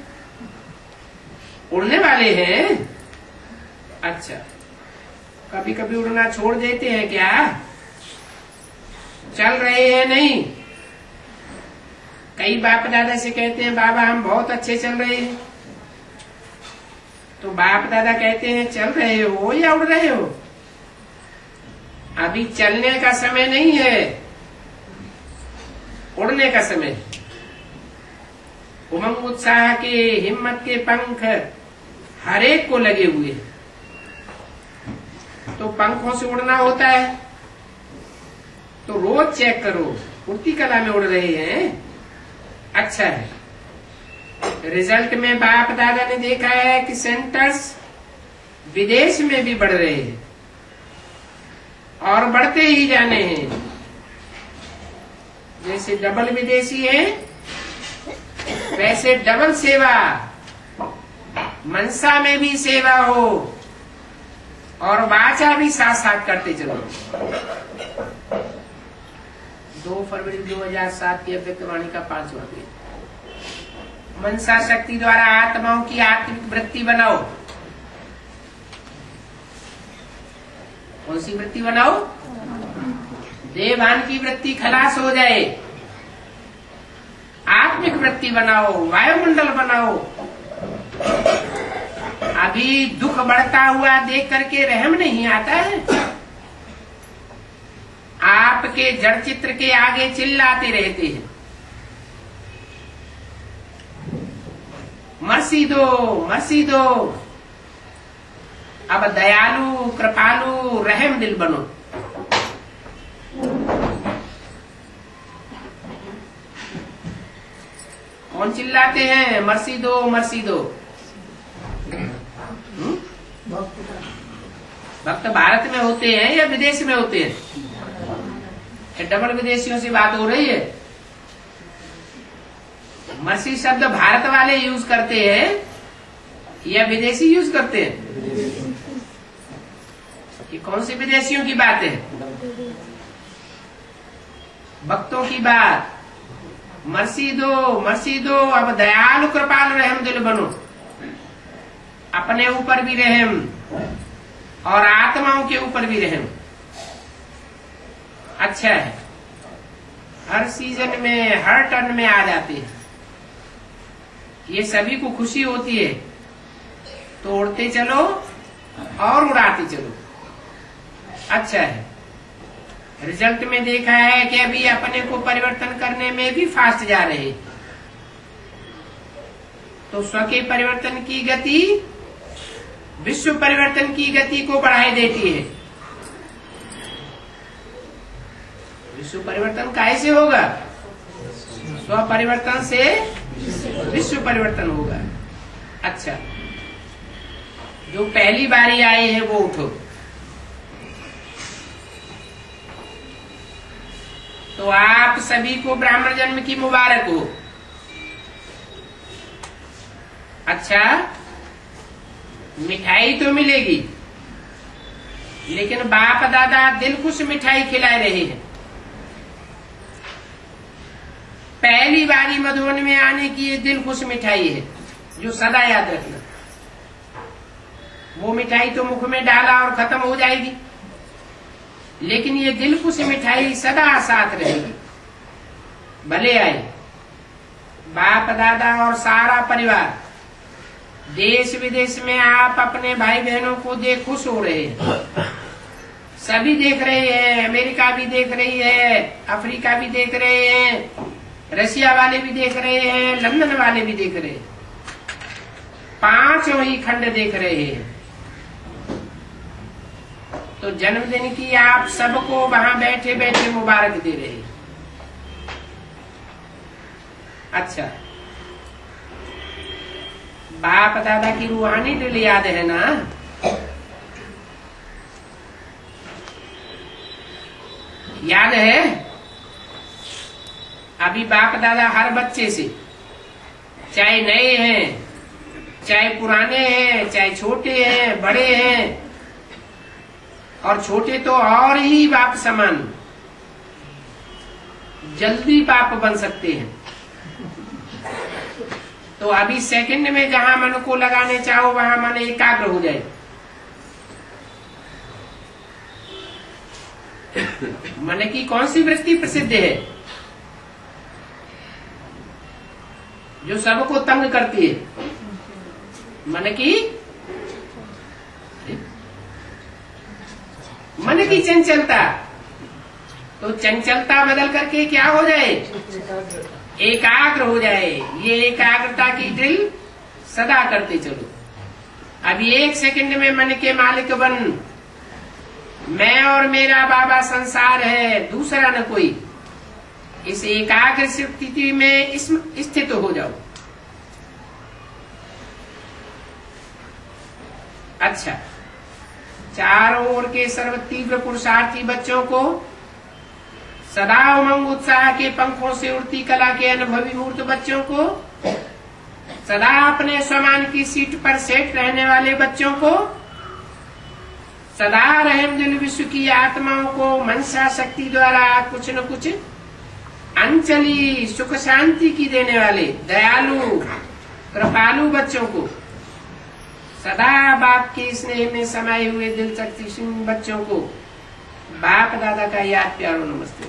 उड़ने वाले हैं। अच्छा, कभी कभी उड़ना छोड़ देते हैं क्या? चल रहे हैं नहीं? कई बाप दादा से कहते हैं बाबा हम बहुत अच्छे चल रहे हैं, तो बाप दादा कहते हैं चल रहे हो या उड़ रहे हो? अभी चलने का समय नहीं है, उड़ने का समय। उमंग उत्साह के, हिम्मत के पंख हर एक को लगे हुए हैं। तो पंखों से उड़ना होता है, तो रोज चेक करो उड़ती कला में उड़ रहे हैं। अच्छा है, रिजल्ट में बाप दादा ने देखा है कि सेंटर्स विदेश में भी बढ़ रहे हैं और बढ़ते ही जाने हैं। जैसे डबल विदेशी है, वैसे डबल सेवा, मनसा में भी सेवा हो और वाचा भी साथ साथ करते चलो। 2 फरवरी 2007 की अव्यक्तवाणी का 5वां पेज। मनसा शक्ति द्वारा आत्माओं की आत्मिक वृत्ति बनाओ। कौन सी वृत्ति बनाओ? देवान की वृत्ति खलास हो जाए, आत्मिक वृत्ति बनाओ, वायुमंडल बनाओ। अभी दुख बढ़ता हुआ देख करके रहम नहीं आता है। आपके जड़ चित्र के आगे चिल्लाते रहते हैं, मर्सी दो, मर्सी दो। अब दयालु, कृपालु, रहम दिल बनो। कौन चिल्लाते हैं मर्सी दो, मर्सी दो? भक्त भारत में होते हैं या विदेश में होते हैं? डबल विदेशियों से बात हो रही है। मर्सी शब्द भारत वाले यूज करते हैं या विदेशी यूज करते हैं? ये कौन से विदेशियों की बात है? भक्तों की बात। मर्सी दो, मर्सी दो। अब दयालु कृपालु रहम दिल बनो। अपने ऊपर भी रहम और आत्माओं के ऊपर भी रहम। अच्छा है, हर सीजन में हर टर्न में आ जाते हैं। ये सभी को खुशी होती है, तो उड़ते चलो और उड़ाते चलो। अच्छा है, रिजल्ट में देखा है कि अभी अपने को परिवर्तन करने में भी फास्ट जा रहे हैं। तो स्व के परिवर्तन की गति विश्व परिवर्तन की गति को बढ़ाई देती है। विश्व परिवर्तन कैसे होगा? स्व परिवर्तन से विश्व परिवर्तन होगा। अच्छा, जो पहली बारी आए हैं वो उठो। तो आप सभी को ब्राह्मण जन्म की मुबारक हो। अच्छा, मिठाई तो मिलेगी, लेकिन बाप दादा दिल खुश मिठाई खिला रहे हैं। पहली बारी मधुबन में आने की ये दिल खुश मिठाई है, जो सदा याद रखना। वो मिठाई तो मुख में डाला और खत्म हो जाएगी, लेकिन ये दिल खुश मिठाई सदा साथ रहेगी। भले आए बाप दादा और सारा परिवार। देश विदेश में आप अपने भाई बहनों को देख खुश हो रहे हैं। सभी देख रहे हैं, अमेरिका भी देख रही है, अफ्रीका भी देख रहे हैं, रशिया वाले भी देख रहे हैं, लंदन वाले भी देख रहे हैं। 5 ही खंड देख रहे हैं। तो जन्मदिन की आप सबको वहां बैठे बैठे मुबारक दे रहे हैं। अच्छा, बाप दादा की रूहानी दिल याद है ना? याद है? अभी बाप दादा हर बच्चे से, चाहे नए हैं, चाहे पुराने हैं, चाहे छोटे हैं, बड़े हैं, और छोटे तो और ही बाप समान जल्दी बाप बन सकते हैं। तो अभी सेकंड में जहां मन को लगाने चाहो वहां मन एकाग्र हो जाए। मन की कौन सी वृत्ति प्रसिद्ध है जो सबको तंग करती है? मन की चंचलता। तो चंचलता बदल करके क्या हो जाए? एकाग्र हो जाए। ये एकाग्रता की ड्रिल सदा करते चलो। अभी 1 सेकंड में मन के मालिक बन मैं और मेरा बाबा संसार है, दूसरा न कोई। इस एकाग्र स्थिति में स्थित हो जाओ। अच्छा, चारों ओर के सर्व तीव्र पुरुषार्थी बच्चों को, सदा उमंग उत्साह के पंखों से उड़ती कला के अनुभवी मूर्त बच्चों को, सदा अपने स्वमान की सीट पर सेट रहने वाले बच्चों को, सदा रहम दिल विश्व की आत्माओं को मनसा शक्ति द्वारा कुछ न कुछ अंचली सुख शांति की देने वाले दयालु कृपालु बच्चों को, सदा बाप के स्नेह में समाये हुए दिल शक्तिशील बच्चों को बाप दादा का याद प्यारो नमस्ते।